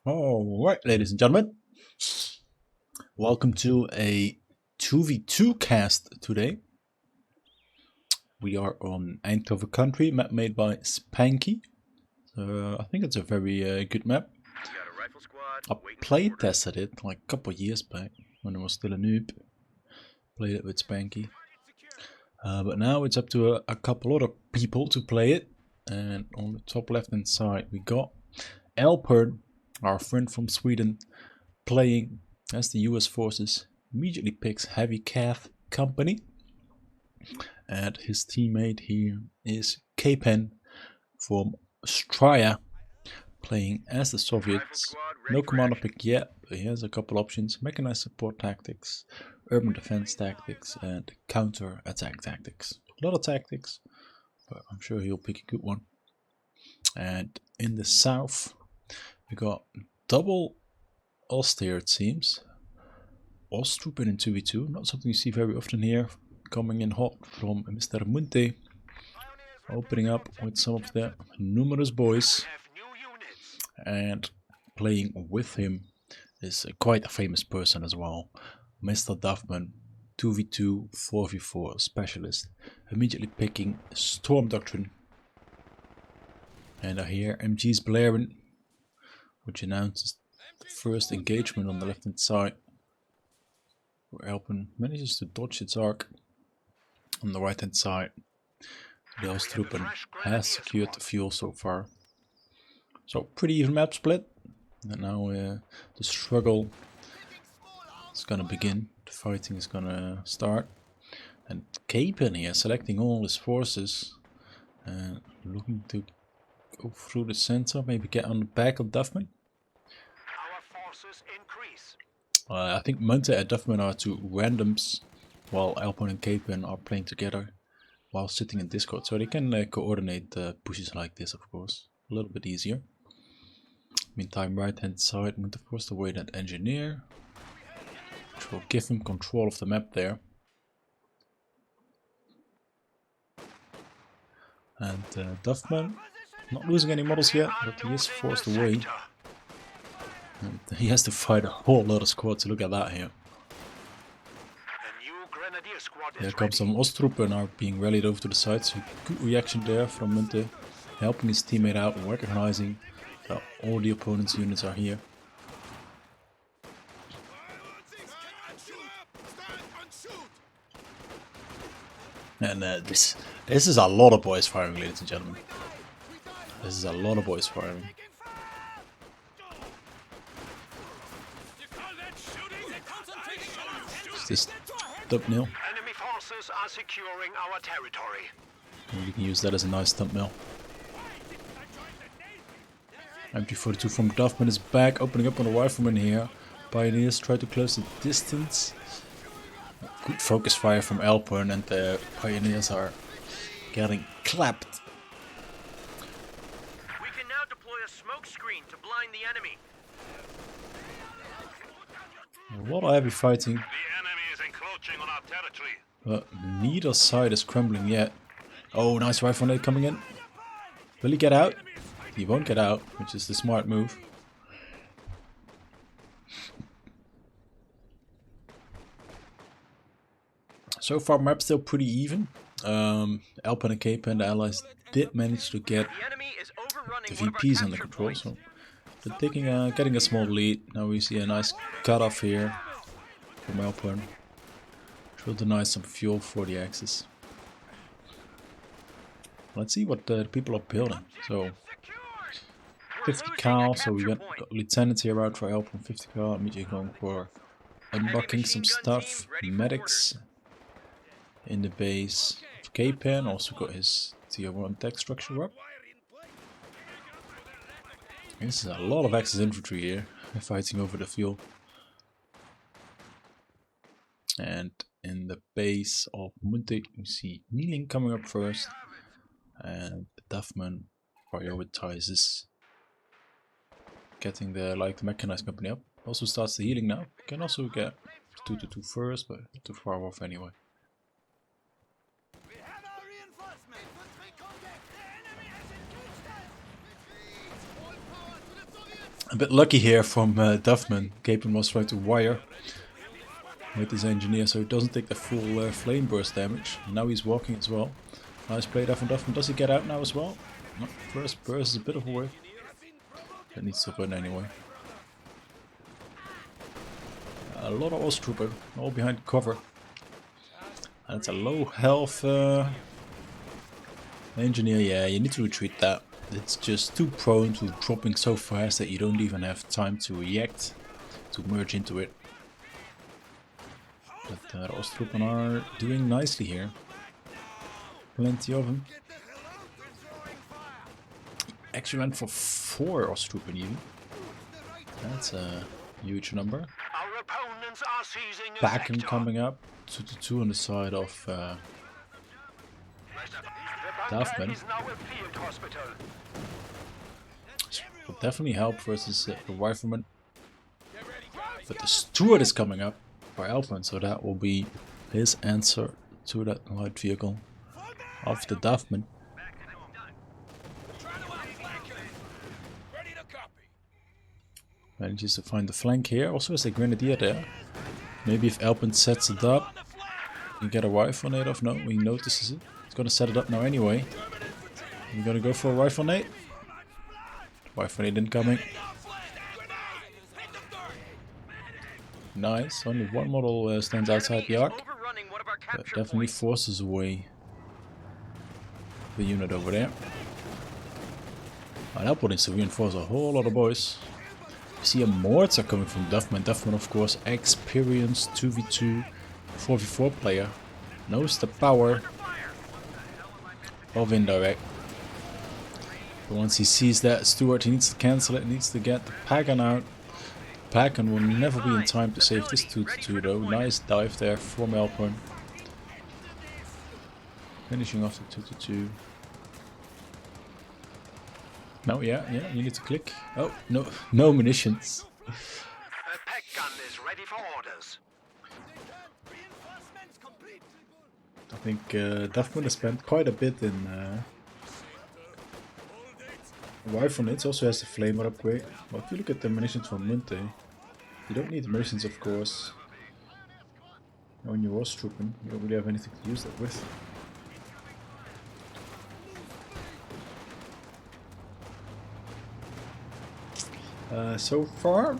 Alright, ladies and gentlemen, welcome to a 2v2 cast today. We are on Eindhoven Country, map made by Spanky. I think it's a very good map. I play tested it like a couple of years back when I was still a noob. Played it with Spanky. But now it's up to a couple other people to play it. And on the top left hand side we got Elpern, our friend from Sweden, playing as the US forces. Immediately picks Heavy Kpen Company. And his teammate here is Kpen from Ostheer, playing as the Soviets. No commander pick yet, but he has a couple options: mechanized support tactics, urban defense tactics, and counter attack tactics. A lot of tactics, but I'm sure he'll pick a good one. And in the south we got double Ostheer, it seems. Ostheer in 2v2, not something you see very often here. Coming in hot from Mr. Munte, opening up with some of the numerous boys. And playing with him is quite a famous person as well, Mr. Dutchman, 2v2 4v4 specialist, immediately picking Storm Doctrine. And I hear MG's blaring, which announces the first engagement on the left hand side, where Elpern manages to dodge its arc. On the right hand side, the Ostheer has secured the fuel so far. So pretty even map split. And now the struggle is gonna begin. The fighting is gonna start. And Kpen here selecting all his forces, looking to go through the center, maybe get on the back of Dutchman. I think Munte and Dutchman are two randoms, while Elpern and Kpen are playing together while sitting in Discord, so they can coordinate pushes like this, of course, a little bit easier. Meantime, right hand side, Munte forced away that engineer, which will give him control of the map there. And Dutchman, not losing any models yet, but he is forced away. And he has to fight a whole lot of squads. Look at that here. There comes some Ostheer now being rallied over to the side, so good reaction there from Munte, helping his teammate out and recognizing that all the opponent's units are here. And this is a lot of boys firing, ladies and gentlemen. This is a lot of boys firing. Is this thumbnail? Enemy forces are securing our territory. And you can use that as a nice thumbnail. MG42 from Dutchman is back, opening up on the rifleman here. Pioneers try to close the distance. Good focus fire from Elpern, and the Pioneers are getting clapped. We can now deploy a smoke screen to blind the enemy. A lot of heavy fighting. The enemy is encroaching on our territory. But neither side is crumbling yet. Oh, nice rifle nade coming in. Will he get out? He won't get out, which is the smart move. So far, map's still pretty even. Elpern and Kpen, the allies, did manage to get the VPs under control, so they're getting a small lead. Now we see a nice cutoff here from Elpern, which will deny some fuel for the Axis. Let's see what the people are building. So 50 cal, so we got lieutenants here out for Elpern. 50 cal, immediately going for unlocking some stuff. Medics in the base. Kpen also got his tier 1 tech structure up. This is a lot of Axis infantry here, fighting over the fuel. And in the base of Munte, we see Kneeling coming up first. And Dutchman prioritizes getting the mechanized company up. Also starts the healing now. Can also get 2-2 first, but too far off anyway. A bit lucky here from Duffman. Kpen was trying to wire with his engineer so he doesn't take the full flame burst damage. Now he's walking as well. Nice play there from Duffman. Does he get out now as well? No, first burst is a bit of a whiff. That needs to run anyway. A lot of Osttrooper, all behind cover. And it's a low health engineer. Yeah, you need to retreat that. It's just too prone to dropping so fast that you don't even have time to react, to merge into it. But the Osttrooper are doing nicely here. Plenty of them. Actually went for 4 Osttrooper even. That's a huge number. Our opponents are seizing a Back and sector. coming up. 2-2 on the side of The bunker Duffman. is now a field hospital. Will definitely help versus the Rifleman. But the Steward is coming up for Elpern, so that will be his answer to that light vehicle of the Duffman. Manages to find the flank here. Also has a Grenadier there. Maybe if Elpern sets it up, you get a rifle nade off. No, he notices it. He's gonna set it up now anyway. You're gonna go for a rifle nade. Rifle nade incoming. Nice. Only one model stands outside the arc. Overrunning one of our That capture definitely points. forces away the unit over there. And Elpern needs to reinforce a whole lot of boys. You see a mortar coming from Duffman. Duffman, of course, experienced 2v2, 4v4 player. Knows the power of indirect. But once he sees that Steward, he needs to cancel it. He needs to get the Pagan out. The Pagan will never be in time to save this 2-2 though. Nice dive there from Elpern. Finishing off the 2-2. No, yeah, you need to click. Oh, no munitions. A pack gun is ready for orders. I think Duffman has spent quite a bit in rifle nades. Also has the flamer upgrade. But if you look at the munitions from Munte, you don't need the munitions, of course. When you're Osttrooping, you don't really have anything to use that with. So far,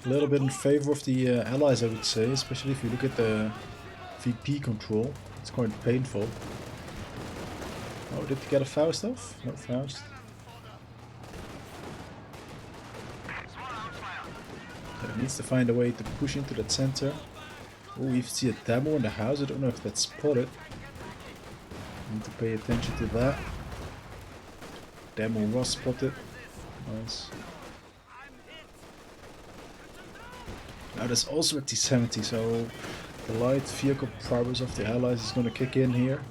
a little bit in favor of the allies, I would say, especially if you look at the VP control. It's quite painful. Oh, did you get a Faust off? No Faust. So it needs to find a way to push into that center. Oh, we see a demo in the house. I don't know if that's spotted. Need to pay attention to that. Demo was spotted. Nice. Now there's also a T-70, so the light vehicle prowess of the allies is going to kick in here.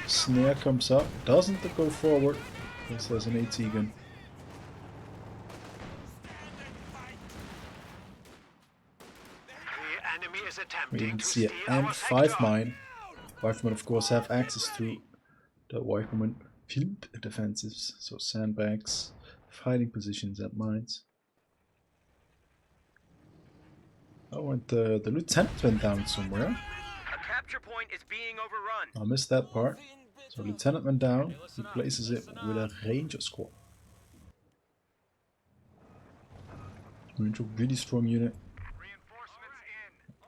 Snare comes up, doesn't go forward because there's an AT gun. The enemy is We attempting even to see steal an our M5 sector. mine. Riflemen, of course, have access to the Rifleman field defensives, so sandbags, hiding positions at mines. Oh, and the lieutenant went down somewhere. A capture point is being overrun. I missed that part. So lieutenant went down. He places it with a ranger squad. Ranger, really strong unit,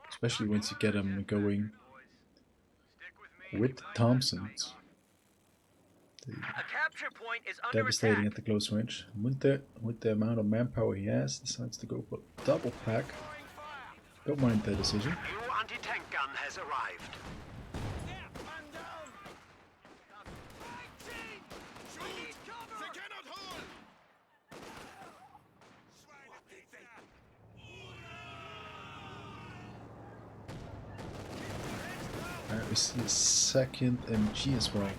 especially once you get them going with the Thompsons. A capture point is under Devastating attack. at the close range. Munte, with the amount of manpower he has, decides to go for double pack. Don't mind that decision. New anti-tank gun has arrived. We see a second MG as well.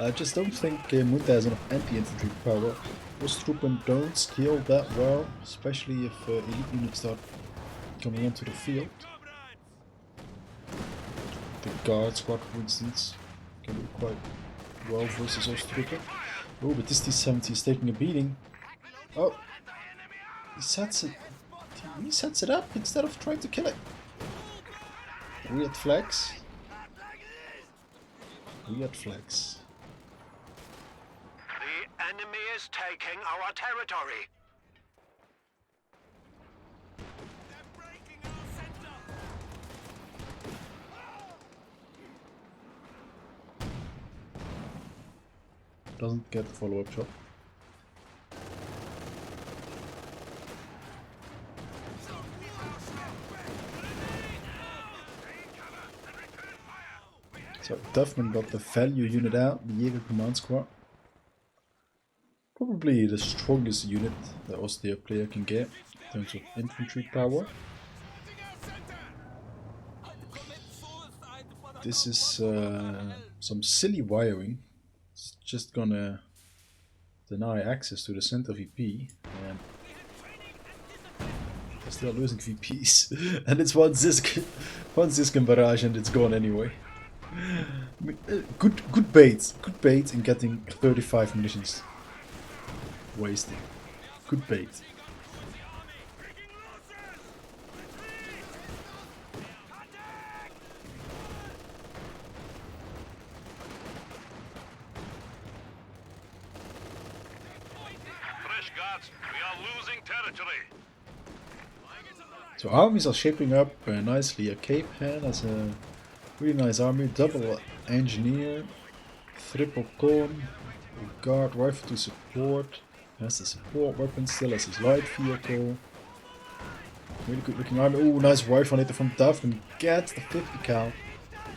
I just don't think Munte has enough anti-infantry power. Osttroopen don't scale that well, especially if elite units start coming onto the field. The guard squad, for instance, can do quite well versus Osttroopen. Oh, but this T-70 is taking a beating. Oh, he sets it. He resets it up instead of trying to kill it. Weird flex. Weird flex. The enemy is taking our territory. Doesn't get the follow-up shot. So Dutchman got the value unit out, the Jaeger command squad. Probably the strongest unit the Ostheer player can get in terms of infantry power. This is some silly wiring. It's just gonna deny access to the center VP, and they're still losing VPs. And it's one Ziskin barrage and it's gone anyway. Good bait in getting 35 munitions wasted. Good bait. Fresh guards, we are losing territory. So armies are shaping up nicely. A Kpen has a really nice army, double engineer, triple con, a guard rifle to support, has the support weapon, still has his light vehicle. Really good looking army. Oh, nice rifle hitter from Dutchman, gets the 50 cal.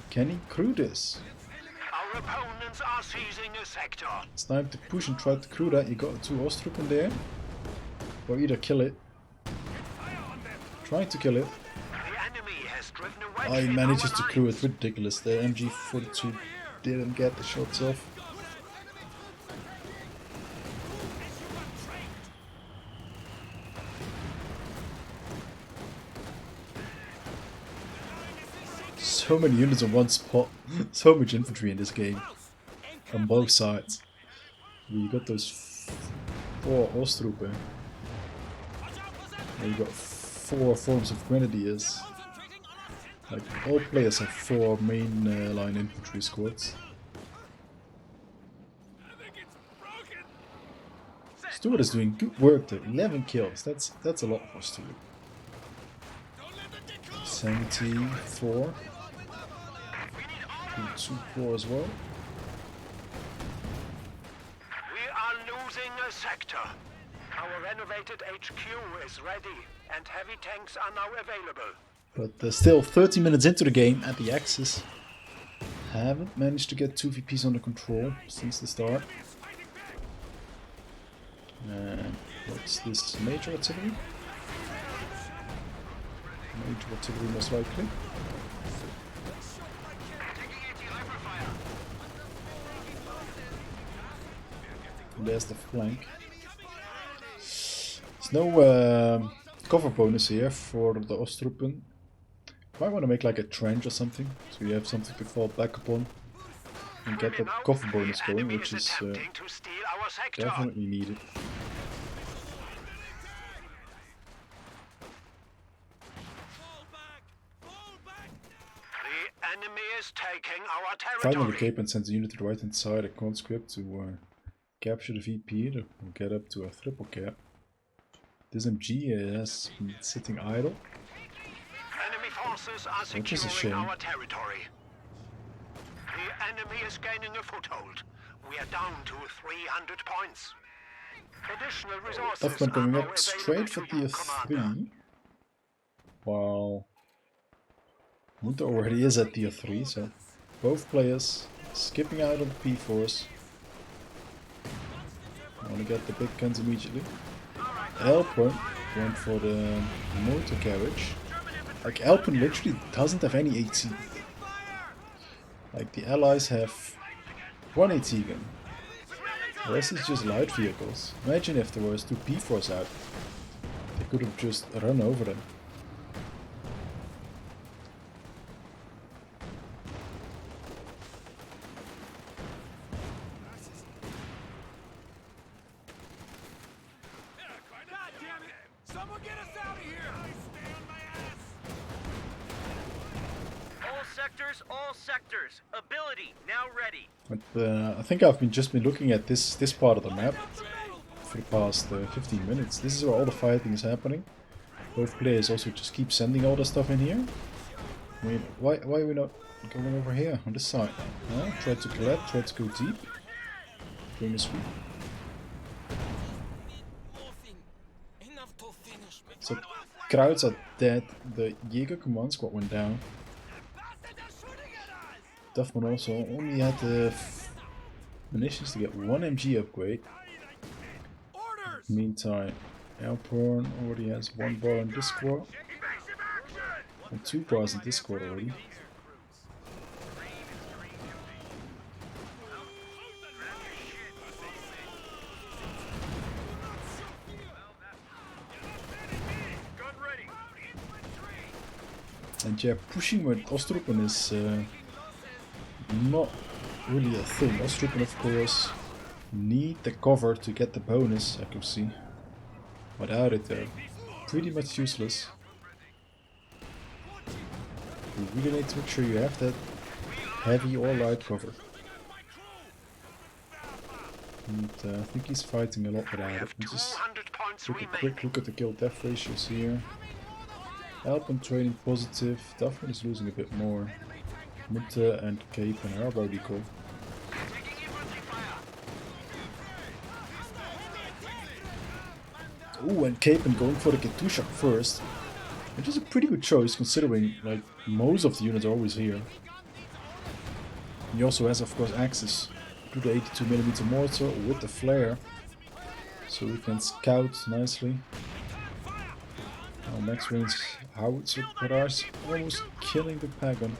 Can he crew this? Our opponents are seizing a sector. It's time to push and try to crew that. You got 2 Ostrup in there. Or either kill it. Trying to kill it. The enemy has driven away. Oh, he manages to crew it. Ridiculous. The MG42 didn't get the shots off. So many units on one spot. So much infantry in this game. On both sides. You got those 4 Ostrupen. And you got 4 forms of grenadiers. Like all players have 4 main line infantry squads. Stuart is doing good work there. 11 kills. That's a lot for Stuart. 74. 2-4 as well. We are losing a sector. Our renovated HQ is ready, and heavy tanks are now available. But still 30 minutes into the game at the Axis. Haven't managed to get 2 VPs under control since the start. And what's this? Major artillery? Major artillery most likely. And there's the flank. There's no cover bonus here for the Ostrupen. Might want to make like a trench or something, so you have something to fall back upon and get that cover bonus going, which is definitely needed. The enemy is taking our territory. Finally, Kpen sends a unit to the right hand side, a conscript, to capture the VP, to get up to a triple cap. This MG has been sitting idle. Enemy forces are Which is a securing shame. our territory. The enemy is gaining a foothold. We are down to 300 points. Additional resources Dutchman are coming now up straight for available to you, tier Commander. 3. While Munte already is at tier 3, so both players skipping out on the P4s. I want to get the big guns immediately. Elpern went for the motor carriage. Like Elpern literally doesn't have any AT. Like the allies have 1 AT gun. The rest is just light vehicles. Imagine if there was 2 P4s out. They could have just run over them. All sectors. Ability now ready. But I think I've just been looking at this part of the map for the past 15 minutes. This is where all the fighting is happening. Both players also just keep sending all the stuff in here. I mean, why are we not going over here on this side? Try to collect, try to go deep. Bring a sweep. So crowds are dead. The Jaeger command squad went down. Dutchman also only had the munitions to get one MG upgrade. Meantime, Elpern already has one bar in Discord. And 2 bars in Discord already. And yeah, pushing with Ostheer is not really a thing. Ostheer, of course, need the cover to get the bonus accuracy. Without it, they're pretty much useless. You really need to make sure you have that heavy or light cover. And I think he's fighting a lot without it. Just take a quick look at the kill death ratios here. Elpern trading positive. Dutchman is losing a bit more. Munte and Kpen are about equal. Ooh, and Kpen going for the Katusha first. Which is a pretty good choice considering like most of the units are always here. He also has of course access to the 82mm mortar with the flare. So we can scout nicely. Our max range howitzer barrage almost killing the Pagan.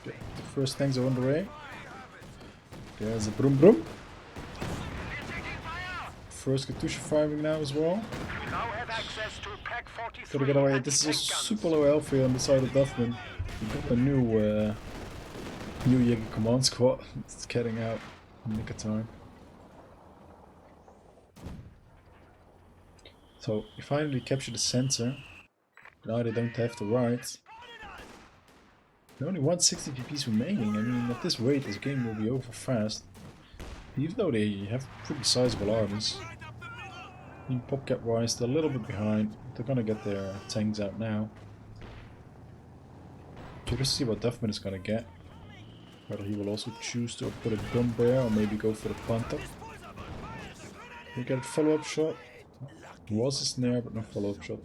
Okay, the first tanks are on the way. There's a Broom Broom. First Katusha firing now as well. Gotta get away. This is a super low health here on the side of Dutchman. We got a new Jaeger command squad. It's getting out in the nick of time. So we finally capture the center. Now they don't have the right. There only 160 PPs remaining. I mean, at this rate, this game will be over fast. Even though they have pretty sizable armies. I mean, PopCap wise, they're a little bit behind. They're gonna get their tanks out now. Curious to see what Dutchman is gonna get. Whether he will also choose to put a gun bear or maybe go for the Panther. He got a follow-up shot. Was a snare, but no follow-up shot.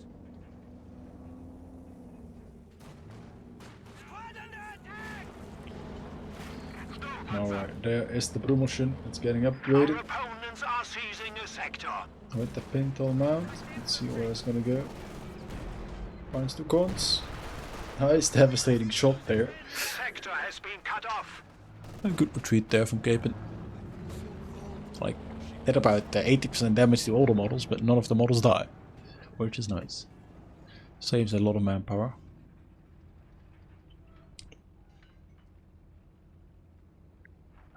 Alright, there is the Brummelshin. It's getting upgraded. With the Pintle mount. Let's see where it's gonna go. Finds 2 cons. Nice devastating shot there. Sector has been cut off. A good retreat there from Kpen. Like, did about 80% damage to all the models, but none of the models die. Which is nice. Saves a lot of manpower.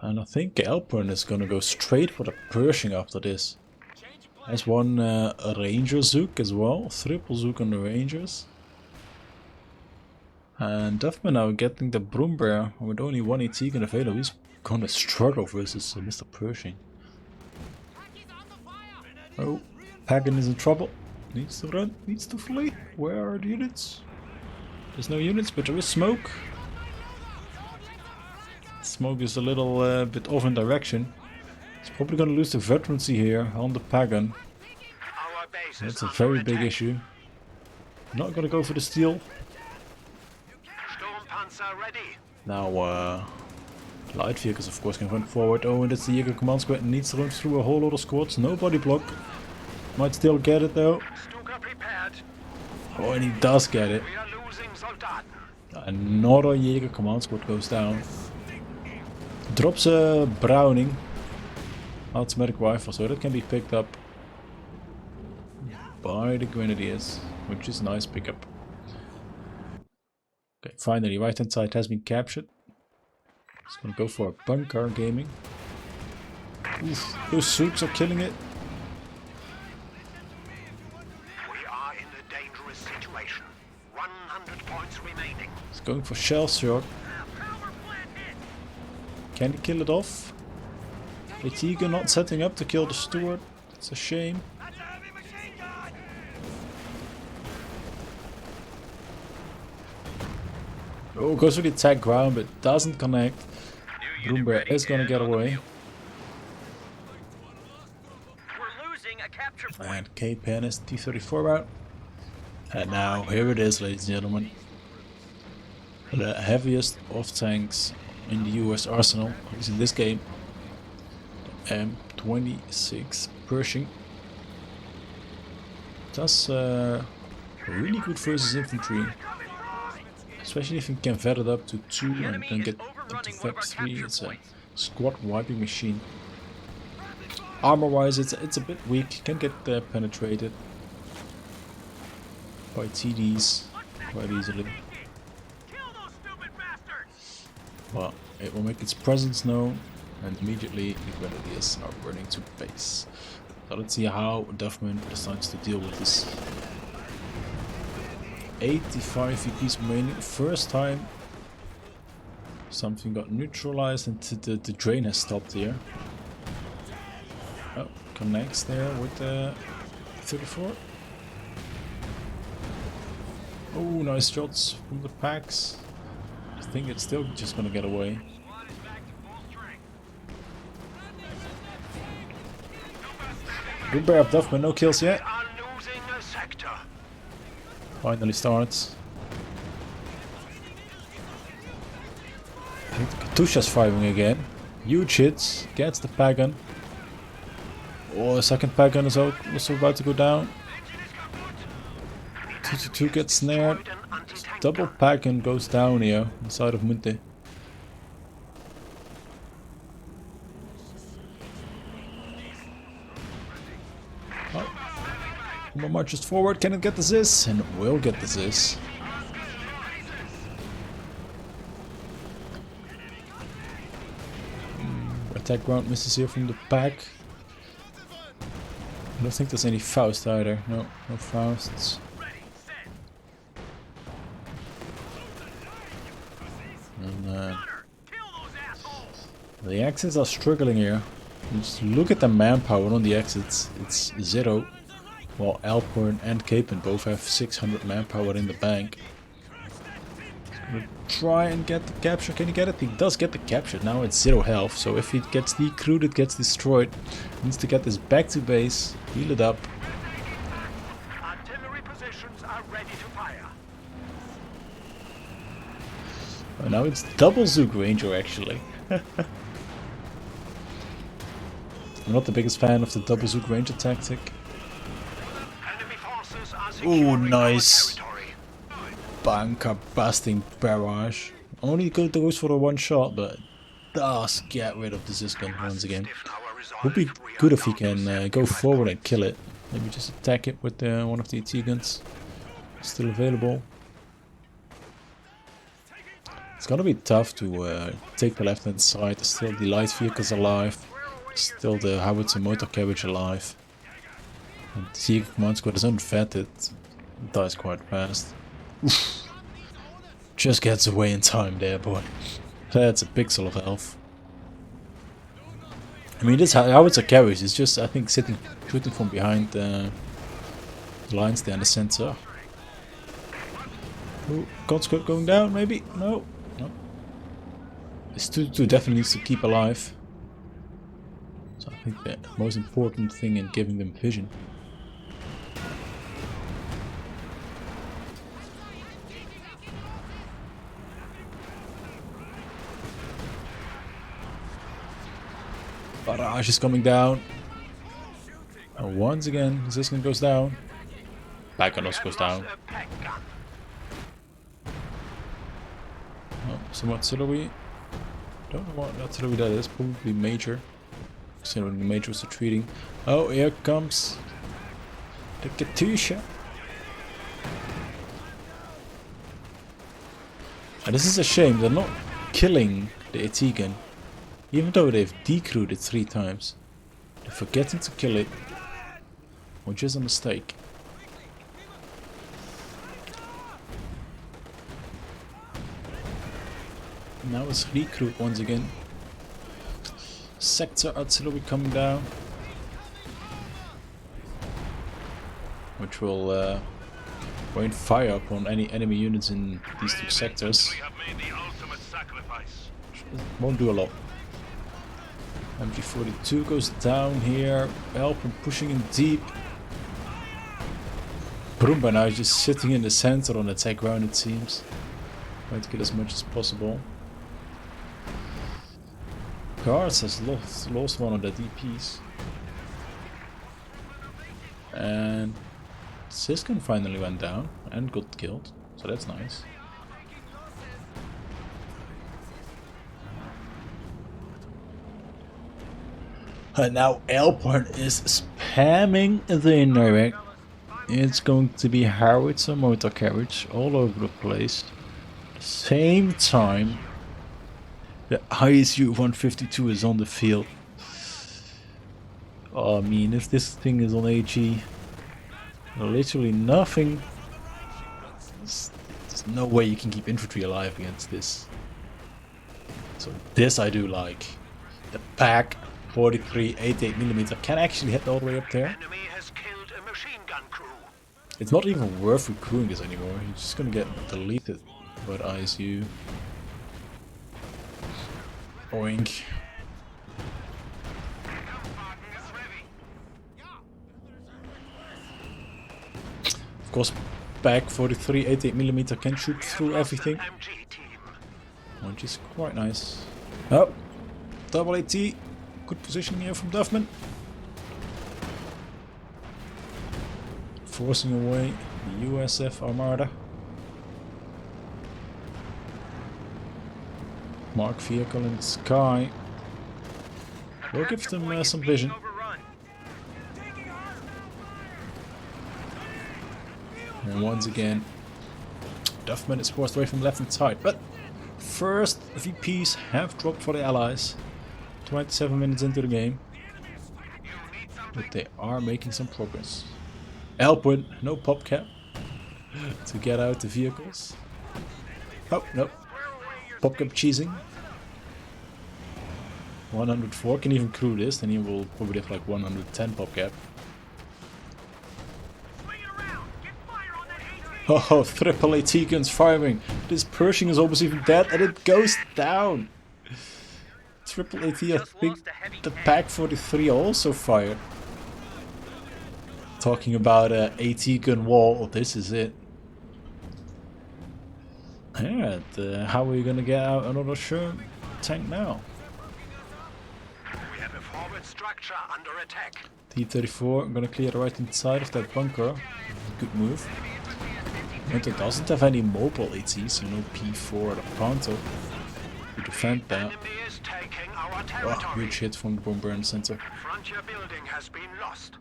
And I think Elpern is gonna go straight for the Pershing after this. Has one a Ranger Zook as well, triple Zook on the Rangers. And Dutchman now getting the Broom Bear with only 1 AT available. He's gonna struggle versus Mr. Pershing. Oh, Pagan is in trouble. Needs to run, needs to flee. Where are the units? There's no units, but there is smoke. Smoke is a little bit off in direction. He's probably gonna lose the veterancy here on the Pagan. That's a very big issue. Not gonna go for the steal. Now light vehicles of course can run forward. Oh, and it's the Jaeger command squad needs to run through a whole lot of squads. No body block. Might still get it though. Oh, and he does get it. Another Jaeger command squad goes down. Drops a Browning. automatic rifle, so that can be picked up by the grenadiers, which is a nice pickup. Okay, finally, right hand side has been captured. Just gonna go for a bunker gaming. Oof, those suits are killing it. We are in a dangerous situation. 100 points remaining. He's going for shell shock. Can he kill it off? Etiga not setting up to kill the steward. It's a shame. Oh, goes for the attack ground, but doesn't connect. Bloomberg is gonna get away. We're losing a capture point. And Kpen is T-34 out. And now, here it is, ladies and gentlemen. The heaviest of tanks in the US arsenal, at least in this game. The M26 Pershing. Does really good versus infantry. Especially if you can vet it up to 2 and then get up to vet 3. It's a squad wiping machine. Armor wise, it's a bit weak. Can get penetrated by TDs quite easily. Well, it will make its presence known, and immediately the grenadiers are running to base. So let's see how Duffman decides to deal with this. 85 VPs remaining. First time something got neutralized and the drain has stopped here. Oh, connects there with the 34. Oh, nice shots from the packs. I think it's still just gonna get away. Good bear up Duffman, no kills yet. Finally starts. I think the Katusha's firing again. Huge hits, gets the Pagan. Oh, the second Pagan is also about to go down. 222 gets snared. Double Pagan goes down here on the side of Munte. Kumba marches forward, can it get the Ziz? And it will get the Ziz. Attack ground misses here from the pack. I don't think there's any Faust either. No, no Fausts. And the exits are struggling here. Just look at the manpower on the exits. It's 0. While Elpern and Kpen both have 600 manpower in the bank. Gonna try and get the capture. Can he get it? He does get the capture. Now it's 0 health. So if he gets decrewed, it gets destroyed. He needs to get this back to base, heal it up. Artillery positions are ready to fire. Oh, now it's double Zook Ranger actually. I'm not the biggest fan of the double Zook Ranger tactic. Oh, nice. Bunker busting barrage. Only goes for the one shot, but does get rid of the Ziskan once again. Would be good if he can go forward and kill it. Maybe just attack it with one of the AT guns. Still available. It's gonna be tough to take the left hand side. There's still the light vehicles alive. Still the howitzer motor carriage alive. And the Seeker Command Squad is unvetted. It dies quite fast. Oof. Just gets away in time there, boy. That's a pixel of health. I mean, this howitzer carries is just, I think, shooting from behind the lines there in the center. Oh, Conscript going down, maybe? No. No. This 2-2 definitely needs to keep alive. So I think the most important thing in giving them vision. Barrage is coming down. And once again, Ziskan goes down. Pagan also goes down. Oh, some artillery. Don't know what artillery that is, probably major. Considering the Major was retreating. Oh, here comes the Katusha. And this is a shame, they're not killing the Etigan. Even though they've decrewed it 3 times. They're forgetting to kill it. Which is a mistake. Now it's recruit once again. Sector artillery coming down. Which will rain fire upon any enemy units in these 2 sectors. Won't do a lot. MG42 goes down here. Elpern pushing in deep. Brumba now is just sitting in the center on attack ground, it seems. Trying to get as much as possible. Guards has lost one of their DPs. And Siskin finally went down and got killed, so that's nice. And now Elpern is spamming the indirect. It's going to be howitzer motor carriage all over the place. At the same time, the ISU 152 is on the field. Oh, I mean, if this thing is on AG, literally nothing. There's no way you can keep infantry alive against this. So this I do like. The pack 43 88mm can actually hit all the way up there. Enemy has killed a machine gun crew. It's not even worth recruiting this anymore. You're just gonna get deleted by the ISU. Oink. Of course, back 43 88mm can shoot through everything, which is quite nice. Oh, double AT. Good position here from Duffman. Forcing away the USF Armada. Mark vehicle in the sky. We'll give them some vision. And once again, Duffman is forced away from left and side. But first VPs have dropped for the Allies. 27 minutes into the game. But they are making some progress. Elpern, no pop cap to get out the vehicles. Oh, no. Pop cap cheesing. 104 can even crew this, then he will probably have like 110 pop cap. Oh, triple AT guns firing. This Pershing is almost even dead and it goes down. Triple AT, I think the Pack 43 also fired. Talking about a AT gun wall, this is it. Yeah, how are we gonna get out another Sherman tank now? We have a forward structure under attack. T-34, I'm gonna clear the right hand side of that bunker. Good move. Munte doesn't have any mobile ATs, so no P4 or the Pronto to defend that. Oh, huge hit from the bomber in the center. Frontier building has been lost.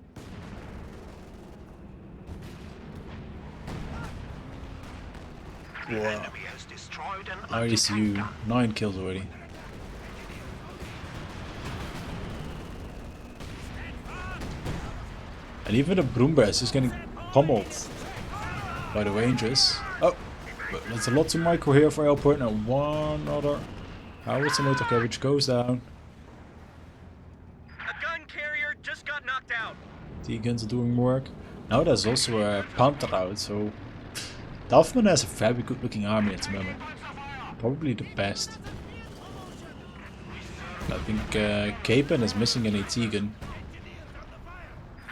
Wow. ISU, 9 kills already. And even the Brumbears is getting pummeled by the Rangers. Oh, but there's a lot to micro here for Elpern, and one other howitzer motor carriage goes down. A gun carrier just got knocked out. T-guns are doing work. Now there's also a Panther out, so Duffman has a very good looking army at the moment. Probably the best. I think Kpen is missing an AT gun.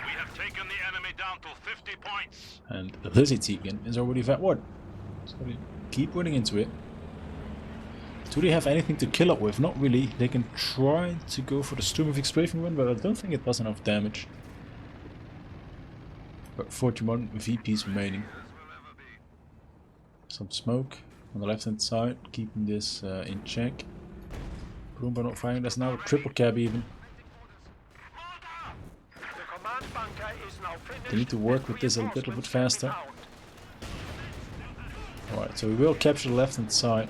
We have taken the enemy down to 50 points. And this AT gun is already vet 1. So they keep running into it. Do they have anything to kill it with? Not really. They can try to go for the Storm of Explosion one, but I don't think it does enough damage. But 41 VPs remaining. Some smoke on the left hand side, keeping this in check. Brumba not firing, there's now a triple cab even. They need to work with this a little bit faster. Alright, so we will capture the left hand side.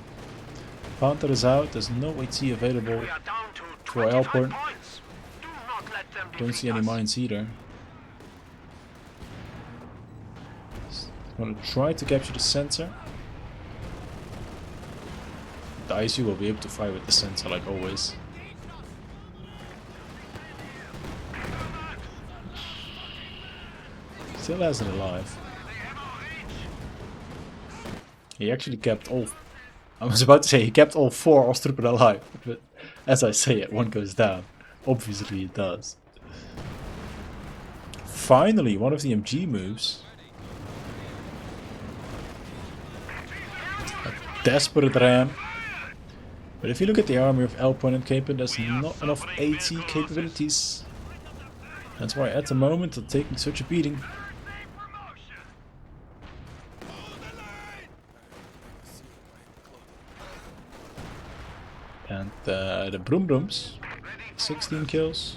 Panther is out, there's no AT available for Elpern. Don't see any mines either. I'm gonna try to capture the sensor. The ICU will be able to fire with the sensor like always. Still has it alive. He actually kept all... I was about to say he kept all 4 Ostheer alive, but as I say it, one goes down. Obviously it does. Finally, one of the MG moves. A desperate ram. But if you look at the army of Elpern Kpen, there's not enough AT capabilities. That's why at the moment they're taking such a beating. And the Broom Brooms, 16 kills,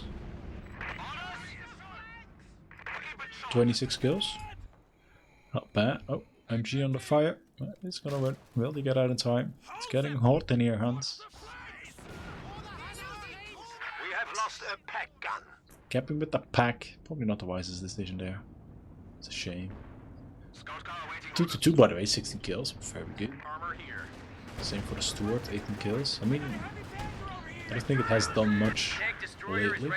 26 kills, not bad. Oh, MG on the fire, it's gonna win. Will they get out in time? It's getting hot in here, Hans. We have lost a pack gun. Capping with the pack, probably not the wisest decision there. It's a shame. 2-2 by the way, 16 kills, very good. Same for the Steward, 18 kills. I mean, I don't think it has done much lately.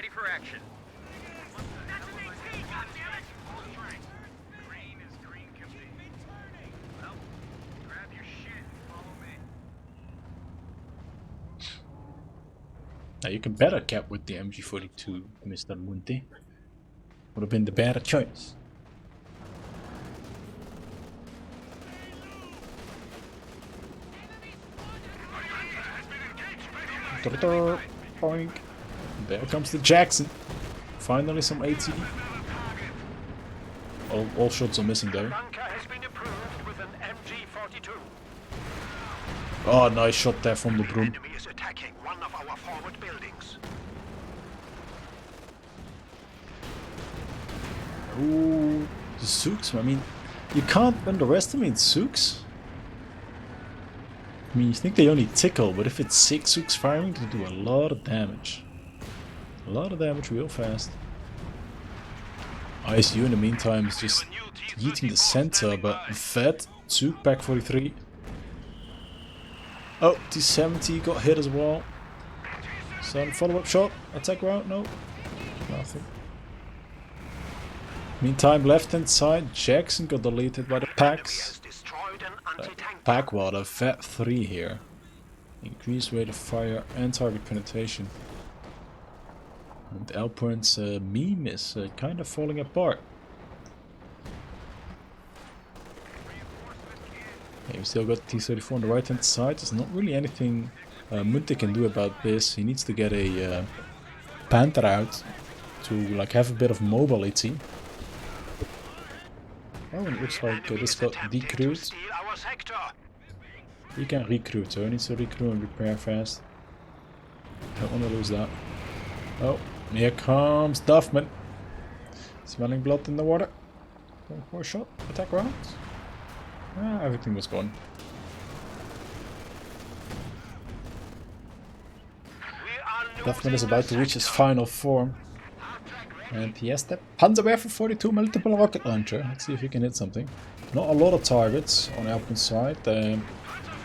Now you can better cap with the MG42, Mr. Munte. Would have been the better choice. Boink. There comes the Jackson. Finally some AT. All shots are missing though. Oh, nice shot there from the Broom. Enemy is attacking one of our forward buildings. Ooh, the Zooks. I mean, you can't underestimate Zooks. I mean, you think they only tickle, but if it's 6 Zooks firing, they do a lot of damage. A lot of damage real fast. ISU in the meantime is just eating the center, but Vet, Zook, pack 43. Oh, T70 got hit as well. Some follow-up shot, attack route, no. Nothing. Meantime, left-hand side, Jackson got deleted by the packs. Pack water, Vet 3 here. Increased rate of fire and target penetration. And Elpern's meme is kind of falling apart. Okay, we still got T-34 on the right hand side. There's not really anything Munte can do about this. He needs to get a Panther out to like have a bit of mobile AT. Oh, and it looks like this got decrewed. He can recruit, so he needs to recruit and repair fast. Don't want to lose that. Oh, here comes Duffman. Smelling blood in the water. Going for a shot. Attack round. Ah, everything was gone. Duffman is about to reach his final form. And he has the Panzerwerfer 42 multiple rocket launcher. Let's see if he can hit something. Not a lot of targets on Elpern's side.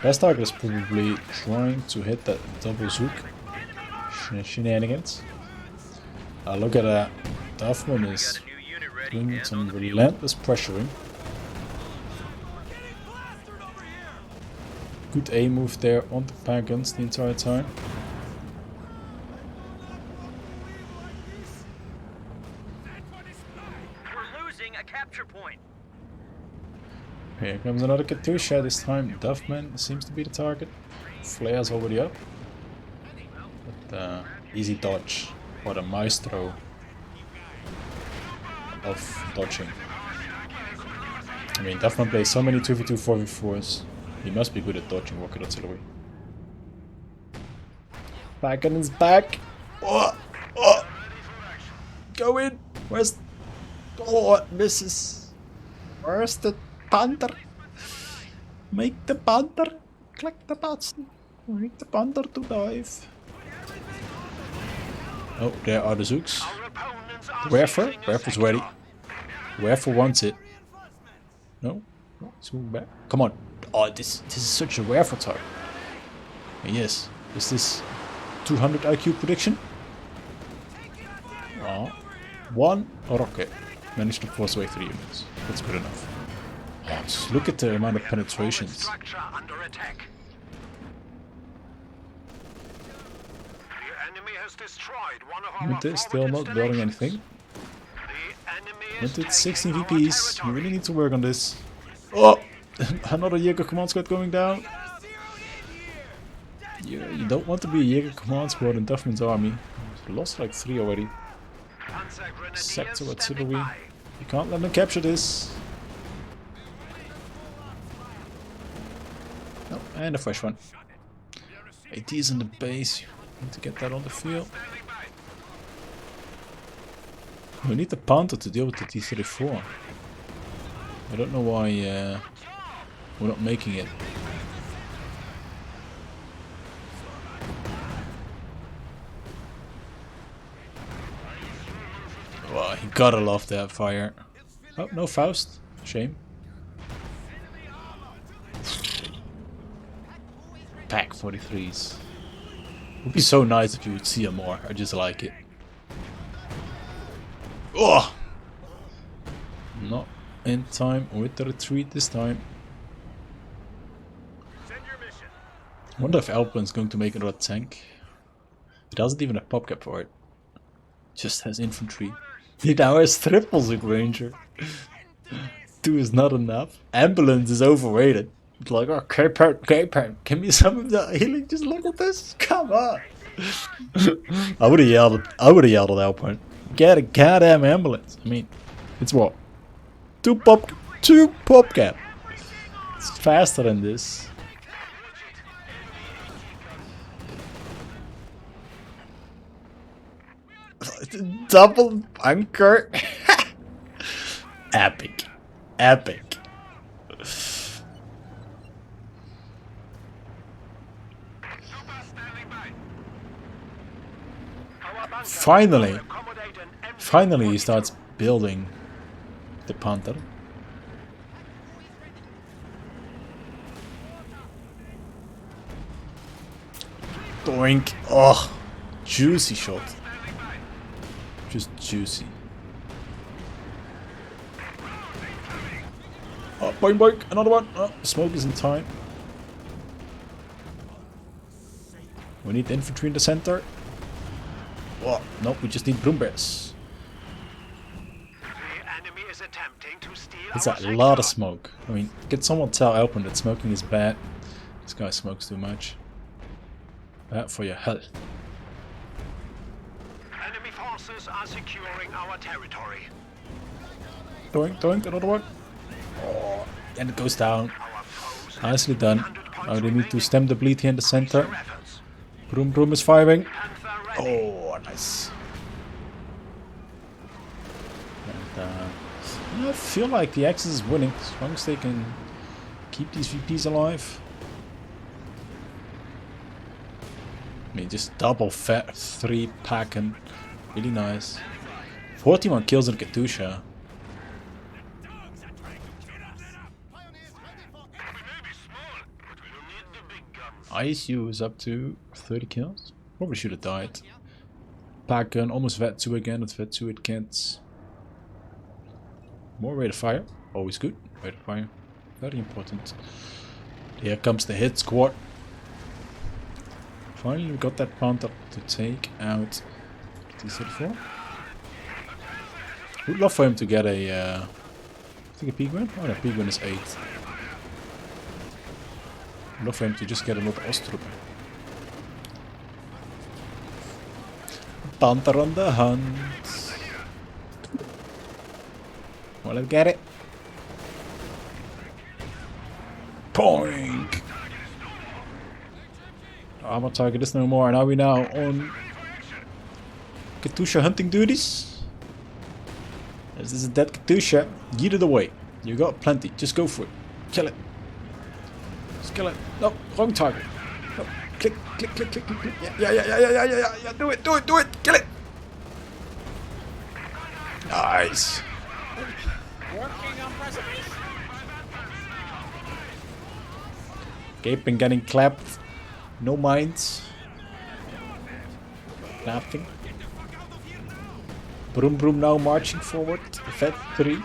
Best target is probably trying to hit that double Zook. Shenanigans. Look at that. Duffman is doing some relentless pressuring. Good A move there on the pack guns the entire time. We're losing a capture point. Here comes another Katusha, this time Duffman seems to be the target. Flare's already up. But easy dodge for the maestro of dodging. I mean, Duffman plays so many 2v2 4v4s. He must be good at dodging rocket artillery. Back. Oh! Oh! Go in! Where's Oh, it misses. Where's the panther? Make the panther. Click the button. Make the panther to dive. Oh, there are the Zooks. Our opponents are Werfer? seizing a Werfer's sector. ready. Werfer wants it. No? No, he's moving back. Come on. Oh, this is such a Werfer target. Yes. Is this 200 IQ prediction? Oh. One rocket. Managed to force away 3 units. That's good enough. Oh, just look at the amount of penetrations. Structure under attack. The enemy has destroyed one of our Munte is still not building anything. The enemy is Munte taking 16 our VPs. You territory. really need to work on this. Oh! Another Jaeger command squad going down. You don't want to be a Jaeger command squad in Duffman's army. We've lost like 3 already. Panzer Grenadiers Sector standing artillery. by. You can't let them capture this. Oh, and a fresh one. AT is in the base. Need to get that on the field. Standing by. We need the Panther to deal with the T-34. I don't know why we're not making it. Wow, you gotta love that fire. Oh, no Faust. Shame. Pack 43s. Would be so nice if you would see them more. I just like it. Oh! Not in time with the retreat this time. Send your mission. I wonder if Elpern's going to make another tank. He doesn't even have popcap for it. Just has infantry. He now has triples with Ranger. 2 is not enough. Ambulance is overrated. It's like, oh, Kpen, give me some of that healing. Just look at this. Come on. I would have yelled at Elpern. Get a goddamn ambulance. I mean, it's what? 2 popcap. It's faster than this. Double bunker. Epic. Epic. Finally. Finally he starts building the Panther. Doink. Oh, juicy shot. Just juicy. Oh, boing boing, another one. Oh, smoke is in time. We need infantry in the center. Oh, nope, we just need broom bears. The enemy is attempting to steal It's our a lot of sector. smoke. I mean, can someone tell Elpern that smoking is bad? This guy smokes too much. Bad for your health. Enemy forces are securing our territory. Doink, doink, another one. Oh, and it goes down. Our foes have Nicely done. 300 points Now they need to remaining. stem the bleed here in the center. Their efforts. Broom broom is firing. Panther ready. Oh, nice. And, I feel like the Axis is winning as long as they can keep these VPs alive. I mean, just double fat 3 packing. Really nice. 41 kills in Katusha. ISU is up to 30 kills. Probably should have died. Pack gun, almost vet 2 again. With vet 2 it can't. More rate of fire. Always good. Rate of fire. Very important. Here comes the hit squad. Finally we got that Panther to take out T-34. Would love for him to get a I think a P-Gwen? Oh no, P-Gwen is 8. Would love for him to just get another Ostheer. Panther on the hunt. Well, let's get it. Poink! Armor target is no more, and are we now on Katusha hunting duties? This is a dead Katusha. Yeet it away. You got plenty. Just go for it. Kill it. Just kill it. No, wrong target. No. Click, click, click, click, click, click. Yeah. Do it. Kill it. Nice. Working on preservation. Kpen getting clapped. No minds. Nothing. Broom Broom now marching forward. Vet 3.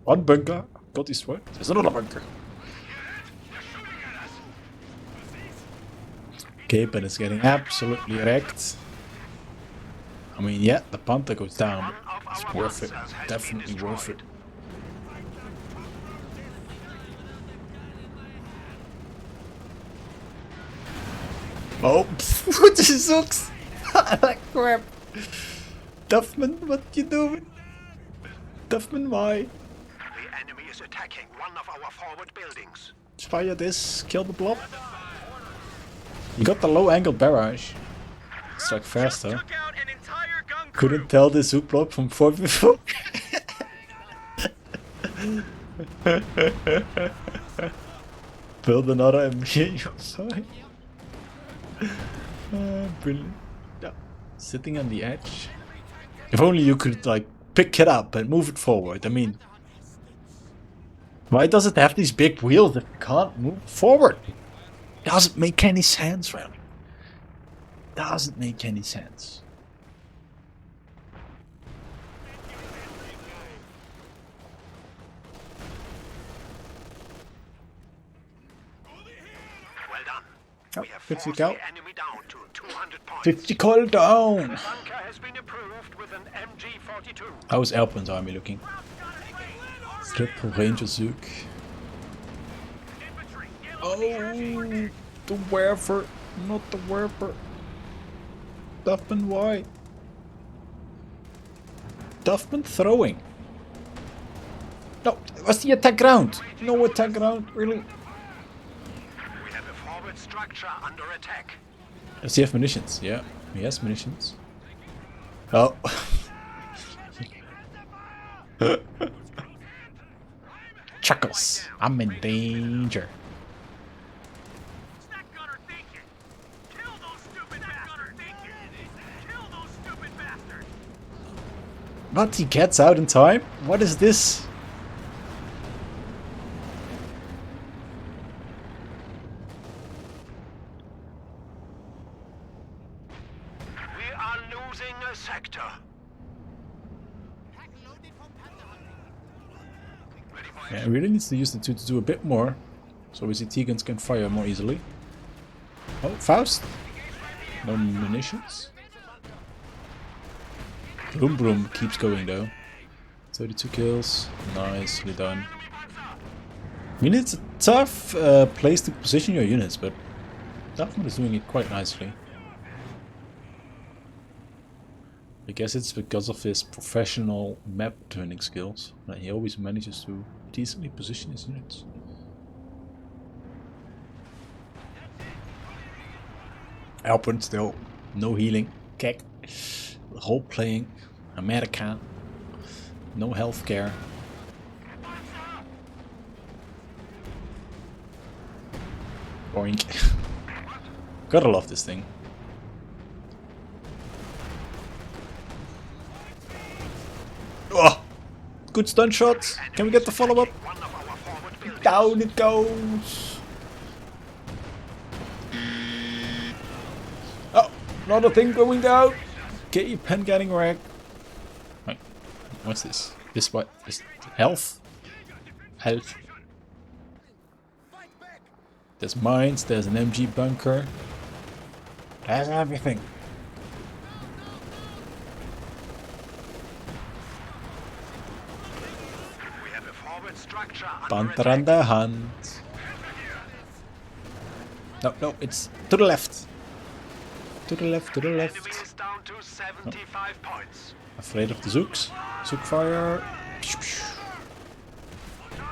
One bunker. Got his word. There's another bunker. Kpen is getting absolutely wrecked. I mean, yeah, the Panther goes down. It's worth it. Definitely worth it. Oh, what the sucks? Like crap. Duffman, what you doing? Duffman, why? The enemy is attacking one of our forward buildings. Fire this, kill the blob. You got the low angle barrage. Strike faster. Took out an entire gun crew. Couldn't tell the Zook blob from 4v4. Build another MG on side. Brilliant. Yeah. Sitting on the edge. If only you could like pick it up and move it forward. I mean, why does it have these big wheels if it can't move forward? Doesn't make any sense, really. Doesn't make any sense. Well done. Oh, We have 50 forced cal. the enemy down to 200 points. 50 call down. The bunker has been approved with an MG42. How's Elpern's army looking? Triple Ranger Zook. Infantry, get on Oh, the air. the Werfer, not the Werfer. Duffman, why? Duffman throwing. No, what's the attack ground? No attack ground, really? We have a forward structure under attack. Does he have munitions? Yeah, he has munitions. Oh. Chuckles, I'm in danger. Stack gunner thinking. Kill those stupid bastards. Kill those stupid bastards. But he gets out in time? What is this? We are losing a sector. Yeah, he really needs to use the 2 to do a bit more, so his ET guns can fire more easily. Oh, Faust! No munitions. Broom Broom keeps going though. 32 kills, nicely done. I mean, it's a tough place to position your units, but Dutchman is doing it quite nicely. I guess it's because of his professional map turning skills that he always manages to decently position his units. Elpern still, no healing, kek, role playing, America, no healthcare. Boink. Gotta love this thing. Oh, good stun shots. Can we get the follow-up? One of our forward buildings. Down it goes. Oh, another thing going down. Kpen getting wrecked. Wait, what's this? This what? This health? Health. There's mines, there's an MG bunker. There's everything. We have a forward structure under Panther attack. on the hunt. No, it's to the left. To the left, to the Enemy left. is down to 75 points. Afraid of the Zooks. Zook fire.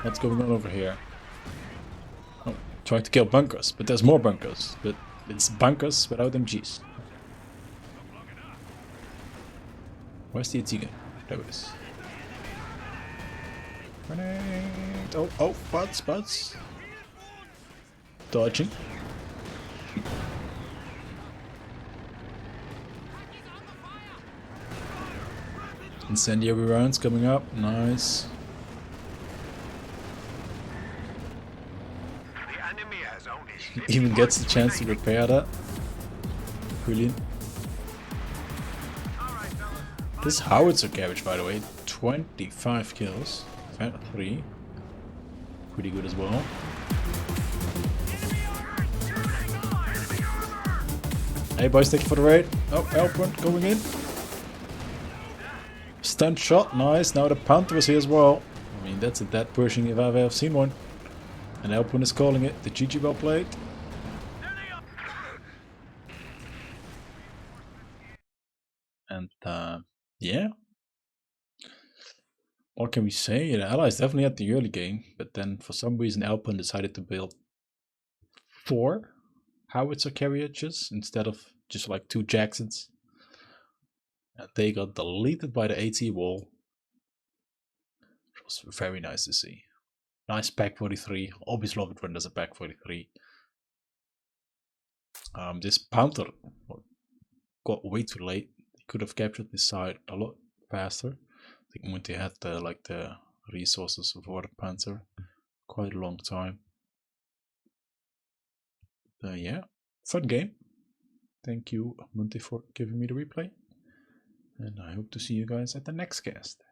What's going on over here? Oh, trying to kill bunkers, but there's more bunkers. But it's bunkers without MGs. Where's the AT gun? There it is. Grenade! Oh, oh, butts. Dodging. Incendiary rounds coming up. Nice. The enemy has only Even gets the chance to repair that. Brilliant. This howitzer carriage, by the way, 25 kills. 3. Pretty good as well. Hey boys, thank you for the raid. Oh, Elpern going in. Stunt shot, nice. Now the Panther is here as well. I mean, that's a dead Pershing if I've ever seen one. And Elpern is calling it. The GG well played. And yeah. What can we say? The Allies definitely had the early game, but then for some reason Elpern decided to build 4 howitzer carriages instead of just like 2 Jacksons. And they got deleted by the AT wall. It was very nice to see. Nice Pak 43. Always love it when there's a Pak 43. This Panther got way too late. He could have captured this side a lot faster. I think Munte had the resources for the Panther quite a long time. Yeah, fun game. Thank you, Munte, for giving me the replay. And I hope to see you guys at the next cast.